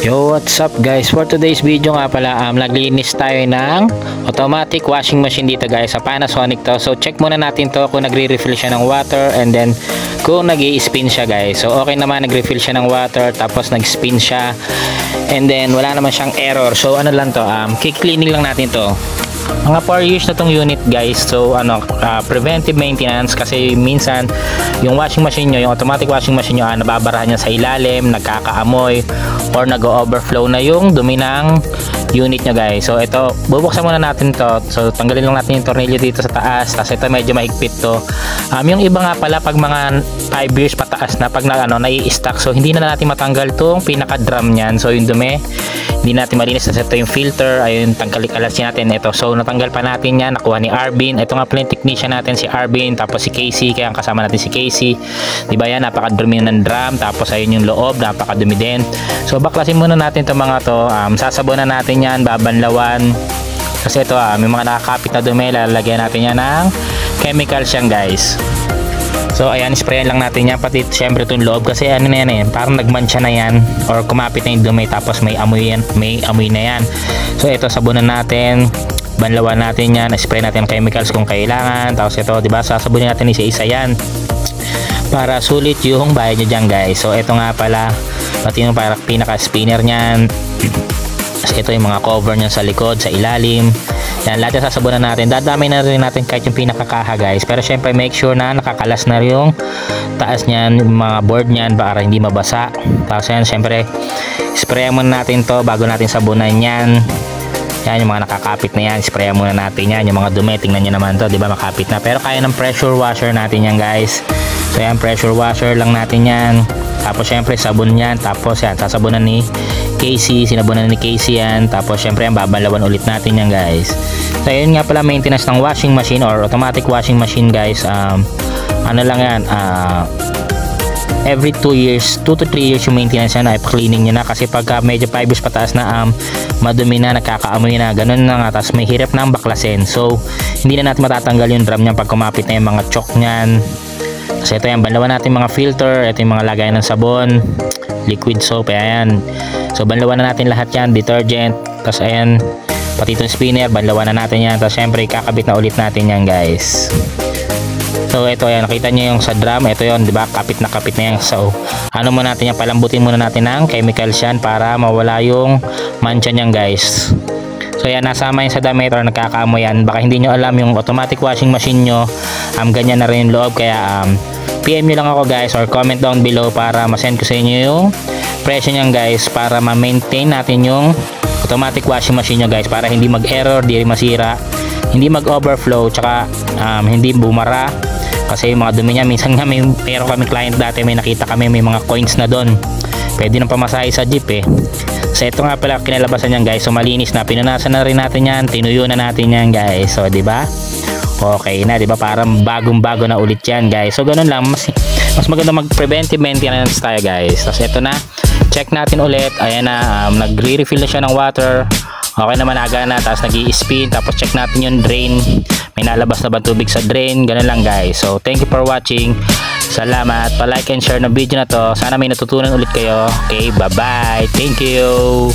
Yo, what's up guys? For today's video nga pala, naglinis tayo ng automatic washing machine dito guys sa Panasonic to. So check muna natin to kung nagre-refill siya ng water and then kung nag-i-spin siya guys. So okay naman, nag-refill siya ng water tapos nag-spin siya and then wala naman siyang error. So ano lang to, kikleening lang natin to. Mga 4 years na tong unit guys. So preventive maintenance kasi minsan yung washing machine nyo, yung automatic washing machine nyo, nababarahan niya sa ilalim, nagkakaamoy or nag-overflow na yung dumi ng unit nyo guys. So ito, bubuksan muna natin to. So tanggalin lang natin yung tornilyo dito sa taas. Tapos ito medyo mahigpit to. Yung iba nga pala pag mga 5 years pataas na, pag nai-stack, so hindi na natin matanggal tong pinaka-drum niyan. So yung dumi hindi natin malinis. Tapos ito yung filter, ayun, tanggalin natin ito. So natanggal pa natin yan, nakuha ni Arvin. Ito nga pala yung technician natin, si Arvin, tapos si Casey, kaya ang kasama natin si Casey. Diba yan, napakadumi ng drum. Tapos ayun yung loob, napakadumi din. So baklasin muna natin itong mga to. Sasabunan natin yan, babanlawan. Kasi ito may mga nakakapit na dumi, lalagyan natin yan ng chemicals yan guys. So ayan, sprayan lang natin yan, pati syempre itong loob kasi ano na yan parang nagmansya na yan or kumapit na yung dumi tapos may amoy na yan. So ito, sabunan natin, banlawan natin yan, spray natin chemicals kung kailangan. Tapos ito, diba, sasabunin natin isa-isa yan para sulit yung bayad nyo dyan guys. So ito nga pala, pati yung parang pinaka spinner nyan. Tapos ito yung mga cover nyan sa likod, sa ilalim. Yan, lahat yung sasabunan natin. Dadamay na rin natin kahit yung pinakakaha guys. Pero syempre make sure na nakakalas na yung taas nyan, yung mga board nyan para hindi mabasa. Tapos yan, syempre sprayan muna natin to bago natin sabunan yan. Yan, yung mga nakakapit na yan, sprayan muna natin yan. Yung mga dumi, tingnan nyo naman to, diba, makapit na. Pero kaya ng pressure washer natin yan guys. So yan, pressure washer lang natin yan. Tapos syempre sabon yan. Tapos yan, sasabunan ni Casey, sinabunan ni Casey yan. Tapos syempre yan, babalawan ulit natin yan guys. So yun nga pala, maintenance ng washing machine or automatic washing machine guys. Ano lang yan, every 2 years, 2 to 3 years yung maintenance yan, ay cleaning nyo na. Kasi pagka medyo 5 years pataas na, madumi na, nakakaamoy na, ganun na nga. Tapos may hirap na ang baklasin. So hindi na natin matatanggal yung drum nyan pag kumapit na yung mga choke nyan. Kasi ito yan, banlawan natin mga filter. Ito yung mga lagayan ng sabon, liquid soap, ayan. So banlawan na natin lahat yan, detergent. Tapos ayan, pati itong spinner, banlawan na natin yan. Tapos syempre kakabit na ulit natin yan guys. So ito, ayan, nakita nyo yung sa drum, ito yon, diba, kapit na yan. So ano muna natin yan, palambutin muna natin ng chemicals yan para mawala yung mancha nyan guys. So yan, nasama yung sa diameter, nagkakaamoy yan. Baka hindi nyo alam yung automatic washing machine nyo, ganyan na rin yung loob. Kaya PM nyo lang ako guys or comment down below para masend ko sa inyo yung presyo nyan guys, para ma-maintain natin yung automatic washing machine nyo guys, para hindi mag-error, hindi masira, hindi mag-overflow, tsaka hindi bumara. Kasi yung mga dumi niya, minsan nga meron kami client dati, may nakita kami may mga coins na doon, pwede nang pamasahe sa jeep So ito nga pala kinalabasan niyan guys. So malinis na, pinunasan na rin natin yan, tinuyo na natin yan guys. So diba, okay na, diba, parang bagong-bago na ulit yan guys. So ganun lang, mas maganda mag-preventive maintenance tayo guys. Tapos ito na, check natin ulit. Ayan na, nagre-refill na siya ng water. Okay naman, aga na. Tapos nag-i-spin. Tapos check natin yung drain, may nalabas na ba tubig sa drain. Ganun lang guys. So thank you for watching. Salamat, pa-like and share ng video na to. Sana may natutunan ulit kayo. Okay, bye-bye. Thank you.